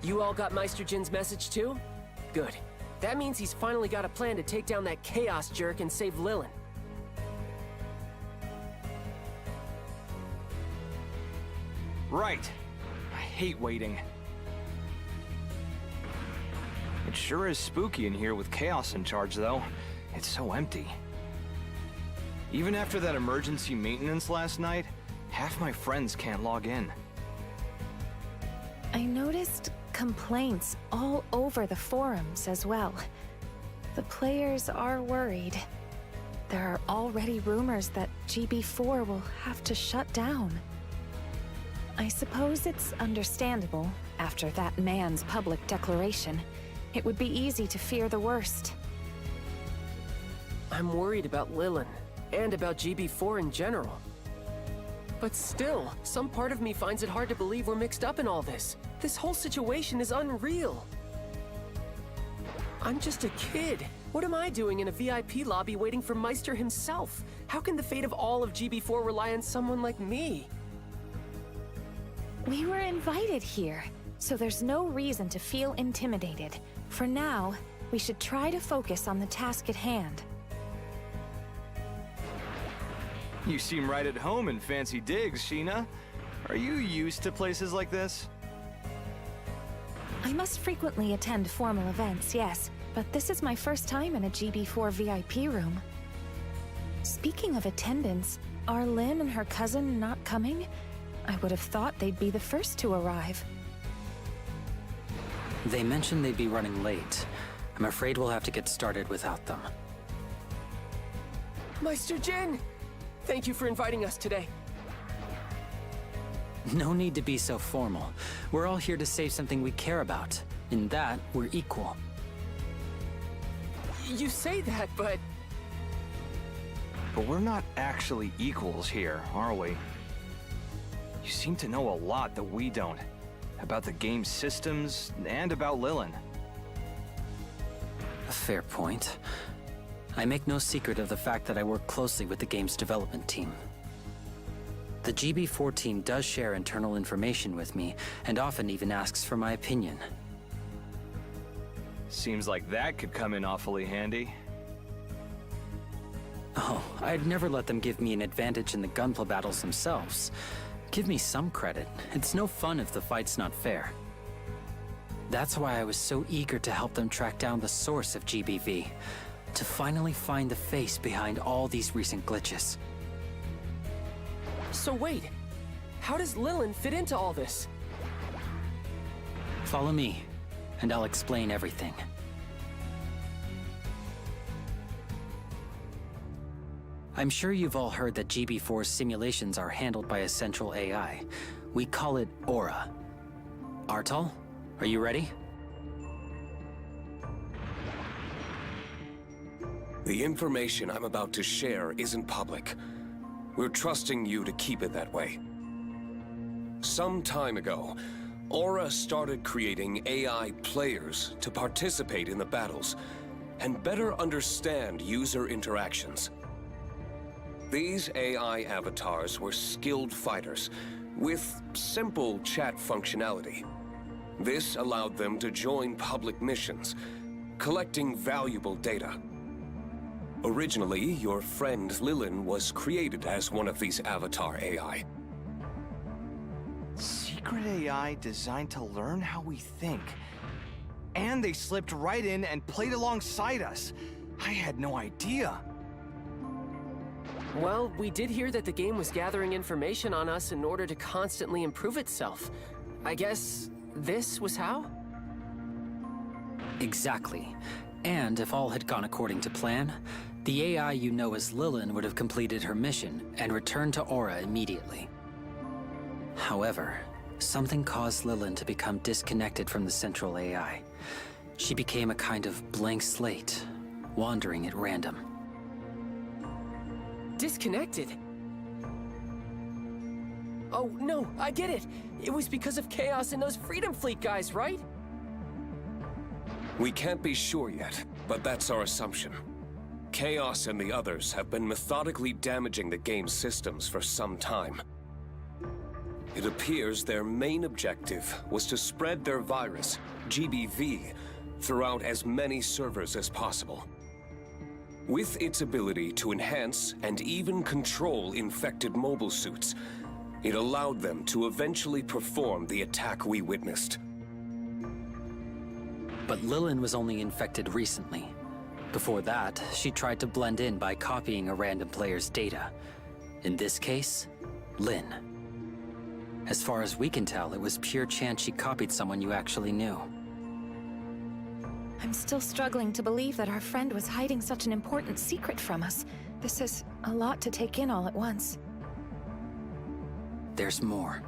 You all got Meister Jin's message too? Good. That means he's finally got a plan to take down that Chaos jerk and save Lilin. Right. I hate waiting. It sure is spooky in here with Chaos in charge, though. It's so empty. Even after that emergency maintenance last night, half my friends can't log in. I noticed complaints all over the forums as well. The players are worried. There are already rumors that GB4 will have to shut down. I suppose it's understandable after that man's public declaration. It would be easy to fear the worst. I'm worried about Lilin, and about GB4 in general. But still, some part of me finds it hard to believe we're mixed up in all this. This whole situation is unreal. I'm just a kid. What am I doing in a VIP lobby waiting for Meister himself? How can the fate of all of GB4 rely on someone like me? We were invited here, so there's no reason to feel intimidated. For now, we should try to focus on the task at hand. You seem right at home in fancy digs, Sheena. Are you used to places like this? I must frequently attend formal events, yes, but this is my first time in a GB4 VIP room. Speaking of attendance, are Lynn and her cousin not coming? I would have thought they'd be the first to arrive. They mentioned they'd be running late. I'm afraid we'll have to get started without them. Meister Jin! Thank you for inviting us today. No need to be so formal. We're all here to save something we care about. In that, we're equal. You say that, but... But we're not actually equals here, are we? You seem to know a lot that we don't. About the game's systems, and about Lilin. A fair point. I make no secret of the fact that I work closely with the game's development team. The GB4 team does share internal information with me, and often even asks for my opinion. Seems like that could come in awfully handy. Oh, I'd never let them give me an advantage in the gunpla battles themselves. Give me some credit. It's no fun if the fight's not fair. That's why I was so eager to help them track down the source of GBV, to finally find the face behind all these recent glitches. So wait, how does Lilin fit into all this? Follow me, and I'll explain everything. I'm sure you've all heard that GB4's simulations are handled by a central AI. We call it Aura. Artal, are you ready? The information I'm about to share isn't public. We're trusting you to keep it that way. Some time ago, Aura started creating AI players to participate in the battles and better understand user interactions. These AI avatars were skilled fighters with simple chat functionality. This allowed them to join public missions, collecting valuable data. Originally, your friend Lilin was created as one of these avatar AI. Secret AI designed to learn how we think. And they slipped right in and played alongside us. I had no idea. Well, we did hear that the game was gathering information on us in order to constantly improve itself. I guess this was how? Exactly. And if all had gone according to plan, the AI you know as Lilin would have completed her mission and returned to Aura immediately. However, something caused Lilin to become disconnected from the central AI. She became a kind of blank slate, wandering at random. Disconnected? Oh, no, I get it. It was because of Chaos and those Freedom Fleet guys, right? We can't be sure yet, but that's our assumption. Chaos and the others have been methodically damaging the game's systems for some time. It appears their main objective was to spread their virus, GBV, throughout as many servers as possible. With its ability to enhance and even control infected mobile suits, it allowed them to eventually perform the attack we witnessed. But Lilin was only infected recently. Before that, she tried to blend in by copying a random player's data. In this case, Lin. As far as we can tell, it was pure chance she copied someone you actually knew. I'm still struggling to believe that our friend was hiding such an important secret from us. This is a lot to take in all at once. There's more.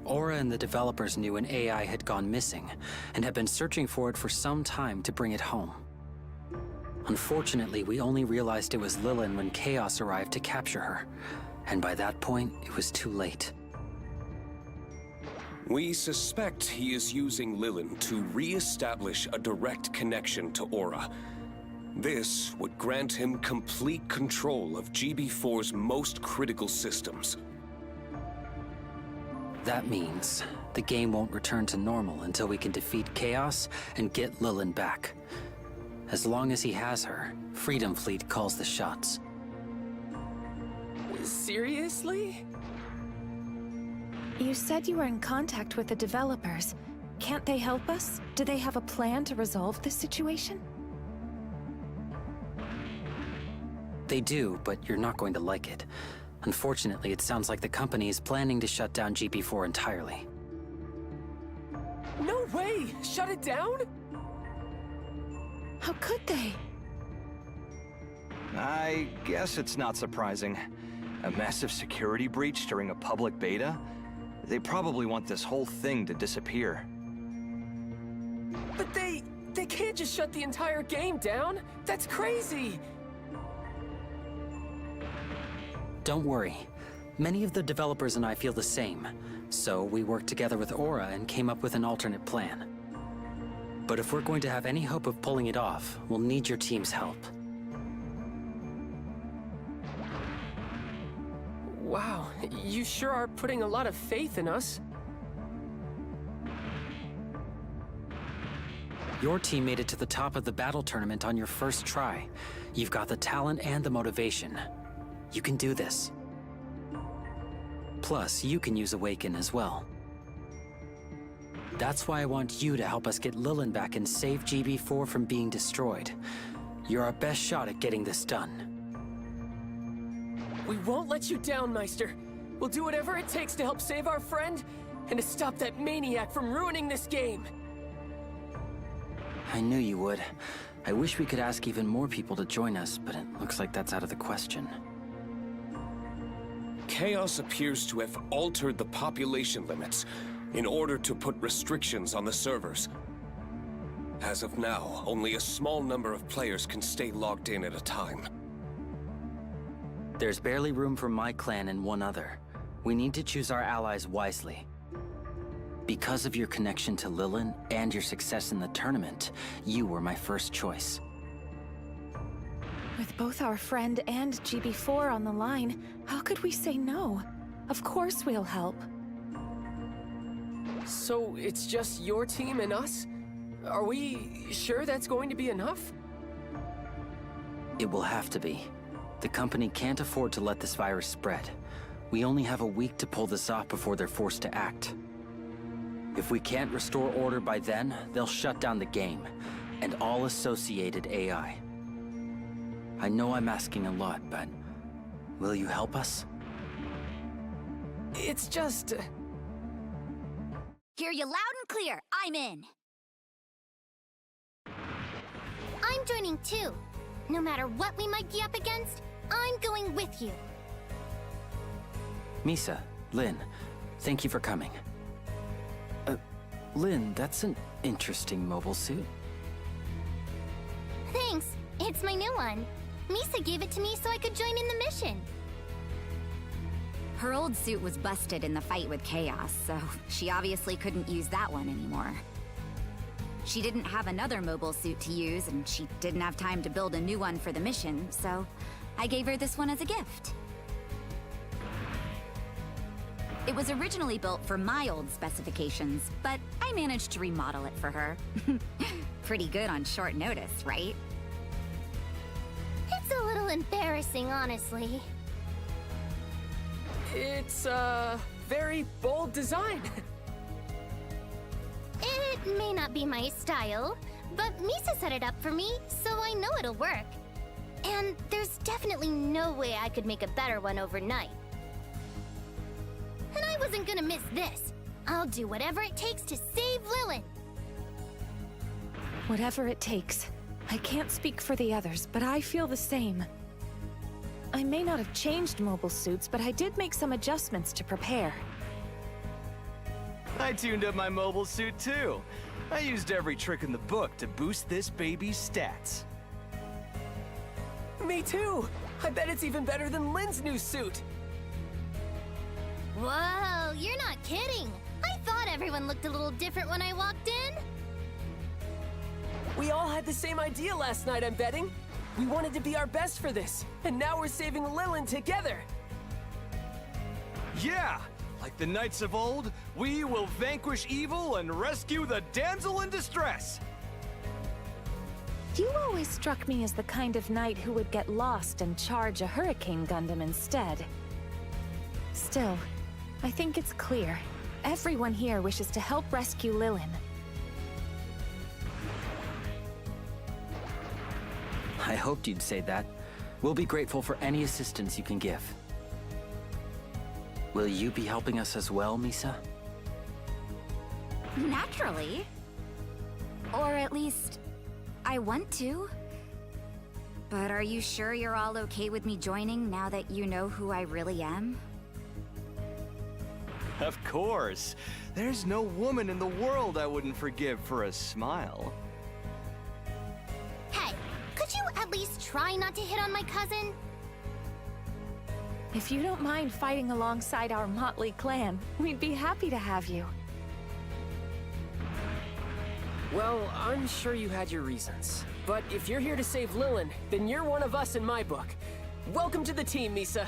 Aura and the developers knew an AI had gone missing, and had been searching for it for some time to bring it home. Unfortunately, we only realized it was Lilin when Chaos arrived to capture her, and by that point, it was too late. We suspect he is using Lilin to re-establish a direct connection to Aura. This would grant him complete control of GB4's most critical systems. That means the game won't return to normal until we can defeat Chaos and get Lilin back. As long as he has her, Freedom Fleet calls the shots. Seriously? You said you were in contact with the developers. Can't they help us? Do they have a plan to resolve this situation? They do, but you're not going to like it. Unfortunately, it sounds like the company is planning to shut down GP4 entirely. No way! Shut it down? How could they? I guess it's not surprising. A massive security breach during a public beta? They probably want this whole thing to disappear. But they can't just shut the entire game down! That's crazy! Don't worry. Many of the developers and I feel the same, so we worked together with Aura and came up with an alternate plan. But if we're going to have any hope of pulling it off, we'll need your team's help. Wow, you sure are putting a lot of faith in us. Your team made it to the top of the battle tournament on your first try. You've got the talent and the motivation. You can do this. Plus, you can use Awaken as well. That's why I want you to help us get Lilin back and save GB4 from being destroyed. You're our best shot at getting this done. We won't let you down, Meister. We'll do whatever it takes to help save our friend and to stop that maniac from ruining this game. I knew you would. I wish we could ask even more people to join us, but it looks like that's out of the question. Chaos appears to have altered the population limits in order to put restrictions on the servers. As of now, only a small number of players can stay logged in at a time. There's barely room for my clan and one other. We need to choose our allies wisely. Because of your connection to Lilin and your success in the tournament, you were my first choice. With both our friend and GB4 on the line, how could we say no? Of course we'll help. So it's just your team and us? Are we sure that's going to be enough? It will have to be. The company can't afford to let this virus spread. We only have a week to pull this off before they're forced to act. If we can't restore order by then, they'll shut down the game, and all associated AI. I know I'm asking a lot, but will you help us? It's just... Hear you loud and clear. I'm in. I'm joining too. No matter what we might be up against, I'm going with you. Misa, Lin, thank you for coming. Lin, that's an interesting mobile suit. Thanks. It's my new one. Misa gave it to me so I could join in the mission. Her old suit was busted in the fight with Chaos, so she obviously couldn't use that one anymore. She didn't have another mobile suit to use, and she didn't have time to build a new one for the mission, so I gave her this one as a gift. It was originally built for my old specifications, but I managed to remodel it for her. Pretty good on short notice, right? It's a little embarrassing, honestly. It's a very bold design. It may not be my style, but Misa set it up for me, so I know it'll work. And there's definitely no way I could make a better one overnight. And I wasn't gonna miss this. I'll do whatever it takes to save Lilin. Whatever it takes. I can't speak for the others, but I feel the same. I may not have changed mobile suits, but I did make some adjustments to prepare. I tuned up my mobile suit too. I used every trick in the book to boost this baby's stats. Me too. I bet it's even better than Lynn's new suit. Whoa, you're not kidding. I thought everyone looked a little different when I walked in. We all had the same idea last night, I'm betting. We wanted to be our best for this, and now we're saving Lilin together. Yeah! Like the knights of old, we will vanquish evil and rescue the damsel in distress! You always struck me as the kind of knight who would get lost and charge a Hurricane Gundam instead. Still, I think it's clear. Everyone here wishes to help rescue Lilin. I hoped you'd say that. We'll be grateful for any assistance you can give. Will you be helping us as well, Misa? Naturally. Or at least, I want to. But are you sure you're all okay with me joining now that you know who I really am? Of course. There's no woman in the world I wouldn't forgive for a smile. Hey, could you at least try not to hit on my cousin? If you don't mind fighting alongside our motley clan, we'd be happy to have you. Well, I'm sure you had your reasons. But if you're here to save Lilin, then you're one of us in my book. Welcome to the team, Misa.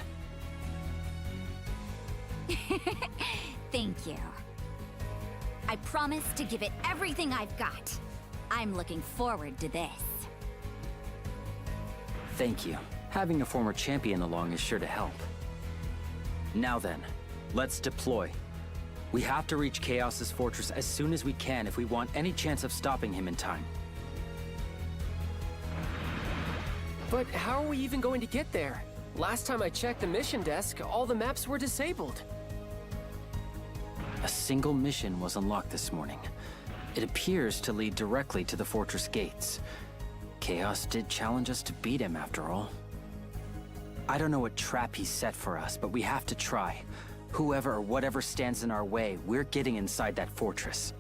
Thank you. I promise to give it everything I've got. I'm looking forward to this. Thank you. Having a former champion along is sure to help. Now then, let's deploy. We have to reach Chaos's fortress as soon as we can if we want any chance of stopping him in time. But how are we even going to get there? Last time I checked the mission desk, all the maps were disabled. A single mission was unlocked this morning. It appears to lead directly to the fortress gates. Chaos did challenge us to beat him after all. I don't know what trap he set for us, but we have to try. Whoever or whatever stands in our way, we're getting inside that fortress.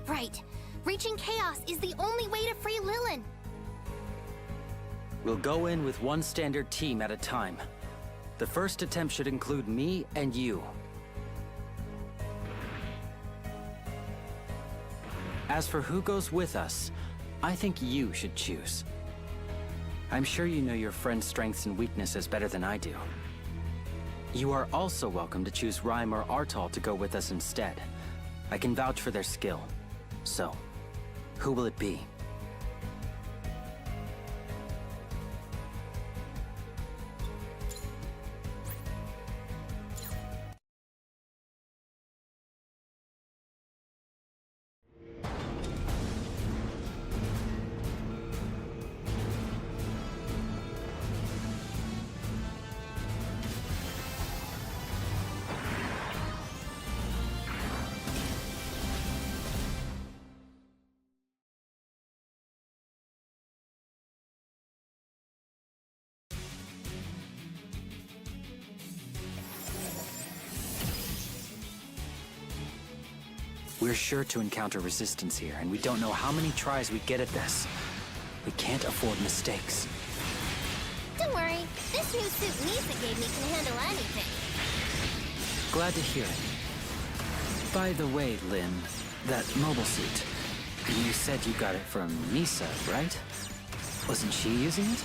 Right. Reaching Chaos is the only way to free Lilin. We'll go in with one standard team at a time. The first attempt should include me and you. As for who goes with us, I think you should choose. I'm sure you know your friend's strengths and weaknesses better than I do. You are also welcome to choose Rhyme or Artal to go with us instead. I can vouch for their skill. So, who will it be? We're sure to encounter resistance here, and we don't know how many tries we get at this. We can't afford mistakes. Don't worry, this new suit Misa gave me can handle anything. Glad to hear it. By the way, Lynn, that mobile suit, you said you got it from Misa, right? Wasn't she using it?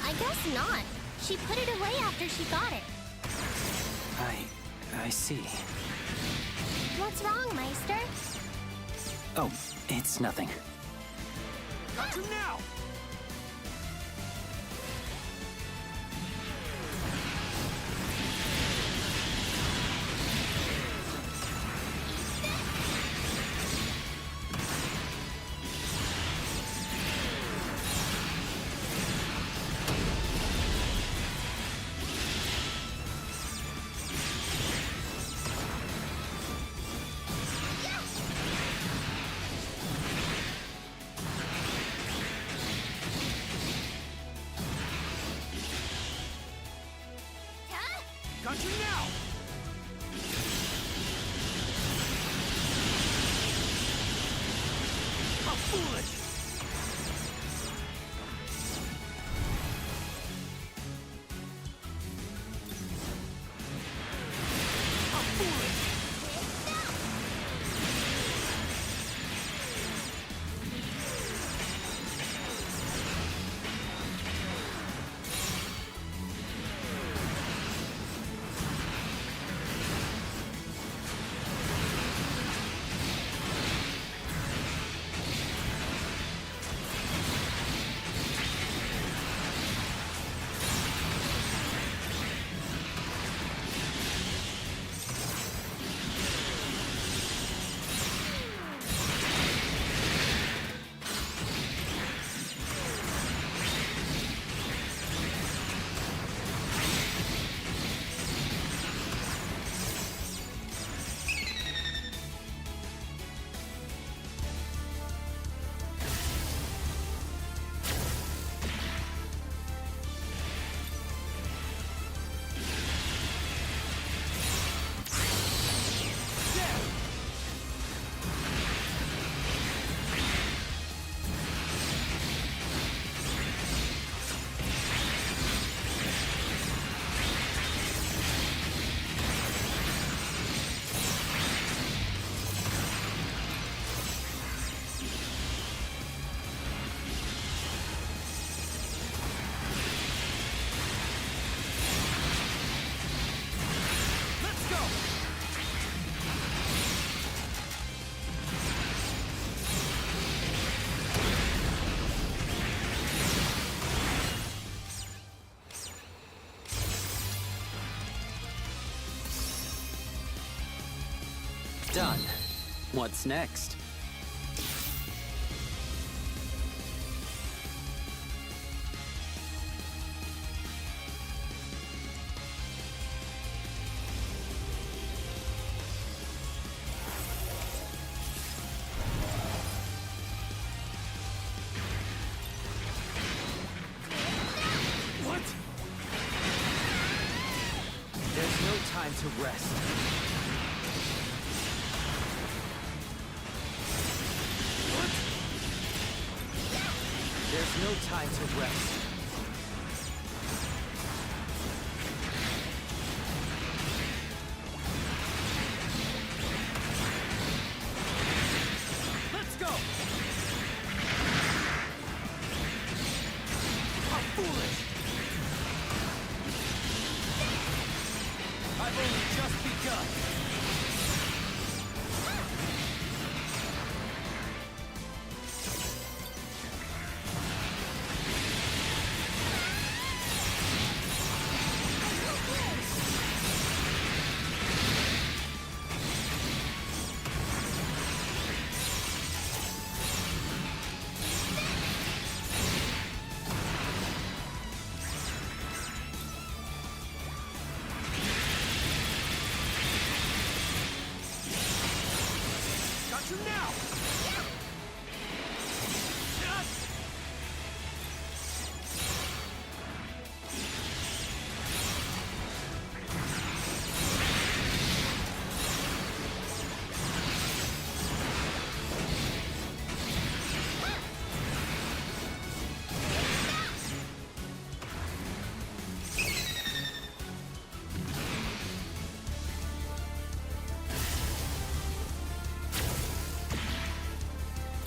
I guess not. She put it away after she got it. I see. What's wrong, Meister? Oh, it's nothing. Got you now! Got you now! How foolish! How foolish! Done. What's next? What? There's no time to rest. There's no time to rest. Let's go! How foolish! I've only just begun. Got you now!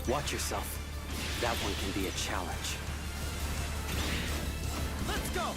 Watch yourself. That one can be a challenge. Let's go!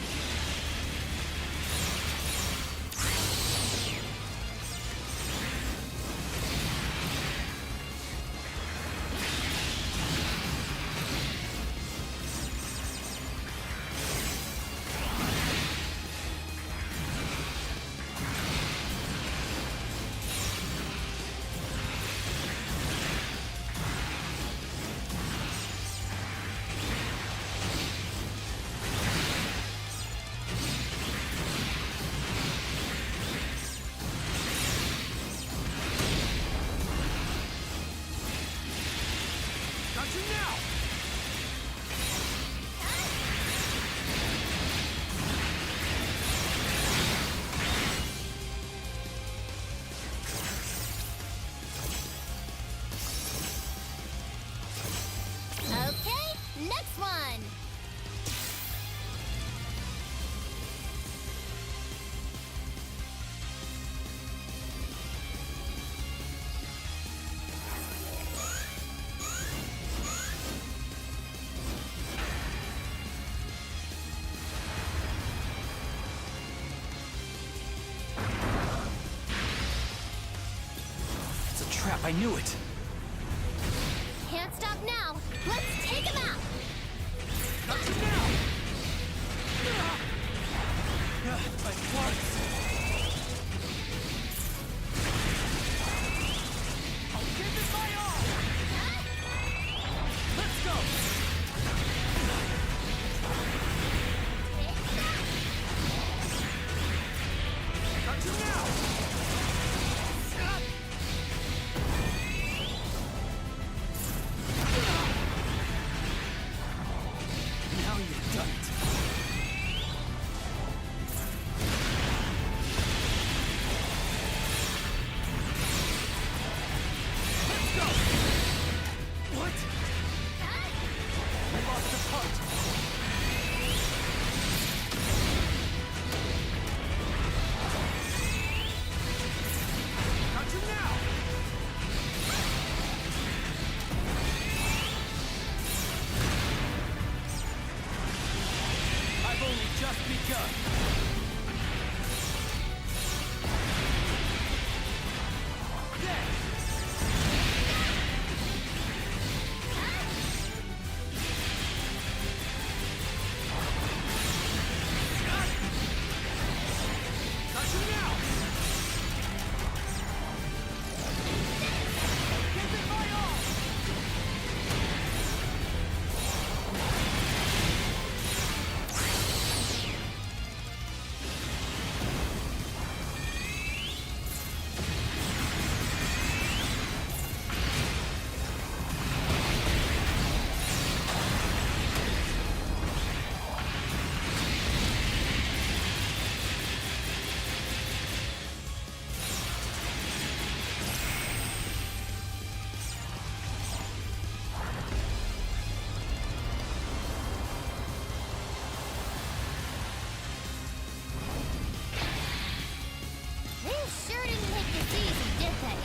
this one! It's a trap, I knew it! Can't stop now! Let's take him out! My parts! I'll give it my all! Let's go! Got you now! Now you've done it. Let's go! What? I lost the part. Got you now! I've only just begun. There! Got you now! Give it my all! They sure didn't make this easy, did they?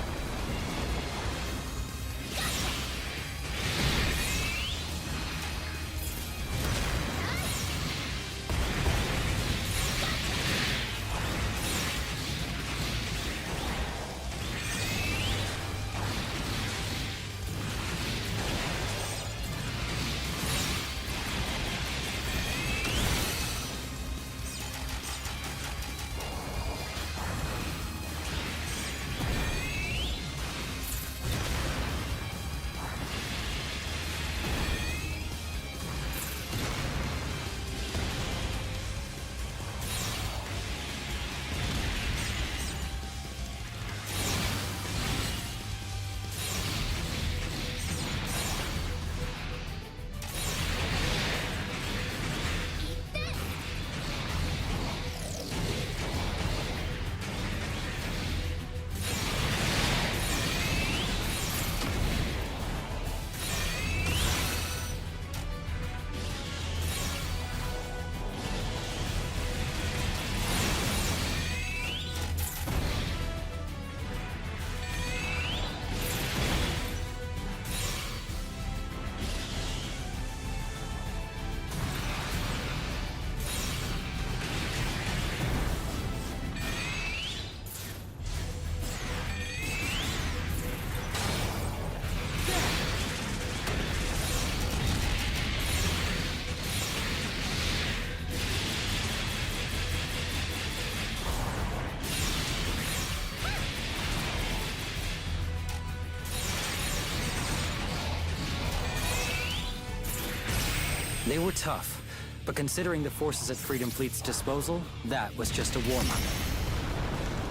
They were tough, but considering the forces at Freedom Fleet's disposal, that was just a warm-up.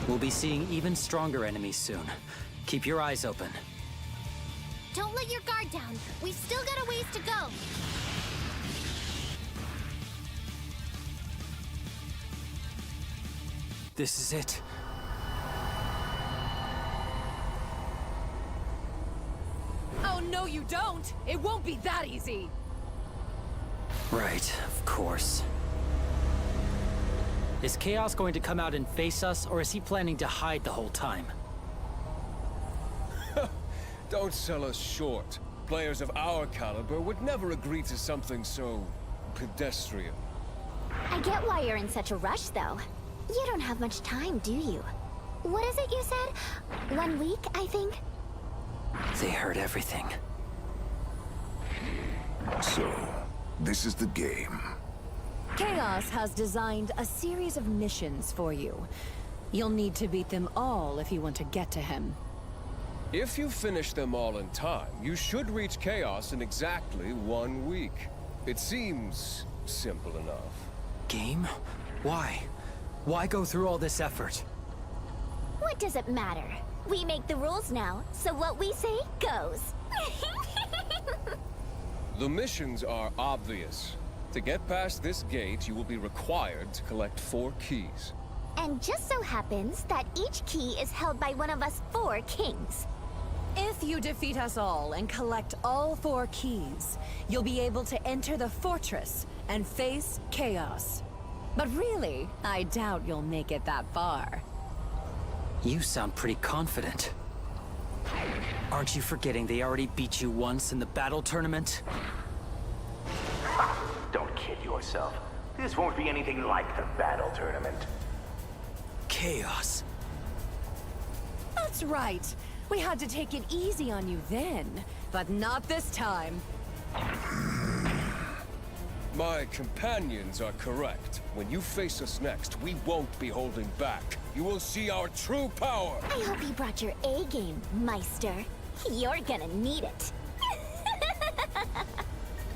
We'll be seeing even stronger enemies soon. Keep your eyes open. Don't let your guard down. We've still got a ways to go. This is it. Oh, no you don't! It won't be that easy! Right, of course. Is Chaos going to come out and face us, or is he planning to hide the whole time? Don't sell us short. Players of our caliber would never agree to something so pedestrian. I get why you're in such a rush, though. You don't have much time, do you? What is it you said? 1 week, I think? They heard everything. So, this is the game. Chaos has designed a series of missions for you. You'll need to beat them all if you want to get to him. If you finish them all in time, you should reach Chaos in exactly 1 week. It seems simple enough. Game? Why? Why go through all this effort? What does it matter? We make the rules now, so what we say goes. The missions are obvious. To get past this gate, you will be required to collect 4 keys. And just so happens that each key is held by one of us 4 kings. If you defeat us all and collect all 4 keys, you'll be able to enter the fortress and face Chaos. But really, I doubt you'll make it that far. You sound pretty confident. Aren't you forgetting they already beat you once in the battle tournament? Don't kid yourself. This won't be anything like the battle tournament. Chaos. That's right. We had to take it easy on you then, but not this time. My companions are correct. When you face us next, we won't be holding back. You will see our true power! I hope you brought your A game, Meister. You're gonna need it.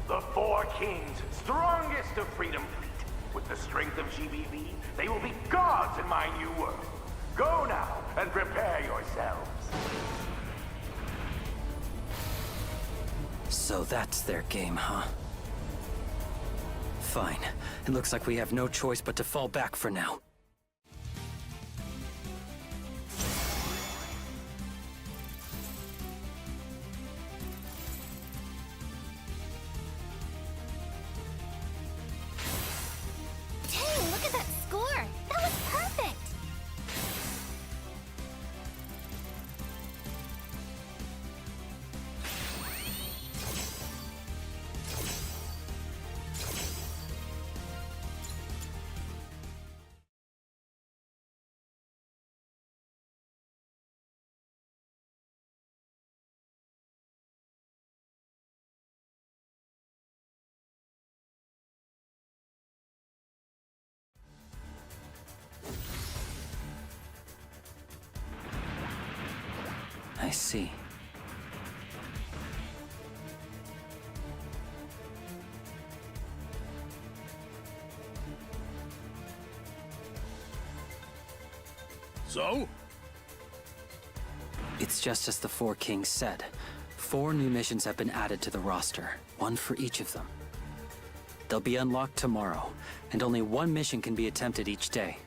The 4 kings, strongest of Freedom Fleet. With the strength of GBV, they will be gods in my new world. Go now and prepare yourselves. So that's their game, huh? Fine. It looks like we have no choice but to fall back for now. Dang, look at that score! That was perfect! I see. So? It's just as the 4 kings said. 4 new missions have been added to the roster, 1 for each of them. They'll be unlocked tomorrow, and only 1 mission can be attempted each day.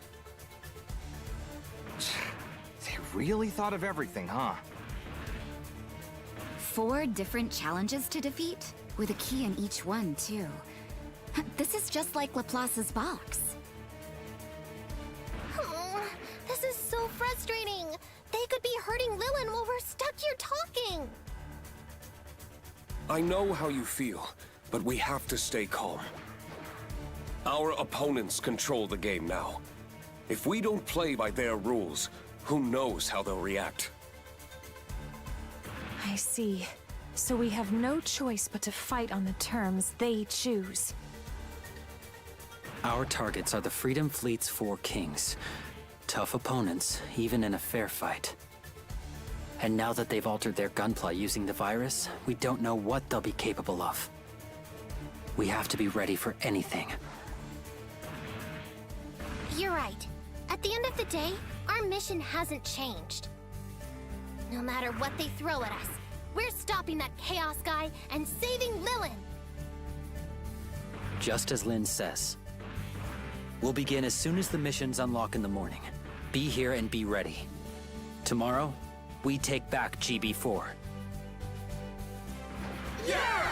They really thought of everything, huh? 4 different challenges to defeat, with a key in each one, too. This is just like Laplace's box. Oh, this is so frustrating. They could be hurting Lilin while we're stuck here talking. I know how you feel, but we have to stay calm. Our opponents control the game now. If we don't play by their rules, who knows how they'll react? I see. So we have no choice but to fight on the terms they choose. Our targets are the Freedom Fleet's 4 kings. Tough opponents, even in a fair fight. And now that they've altered their gunpla using the virus, we don't know what they'll be capable of. We have to be ready for anything. You're right. At the end of the day, our mission hasn't changed. No matter what they throw at us, we're stopping that Chaos guy and saving Lilin! Just as Lynn says. We'll begin as soon as the missions unlock in the morning. Be here and be ready. Tomorrow, we take back GB4. Yeah!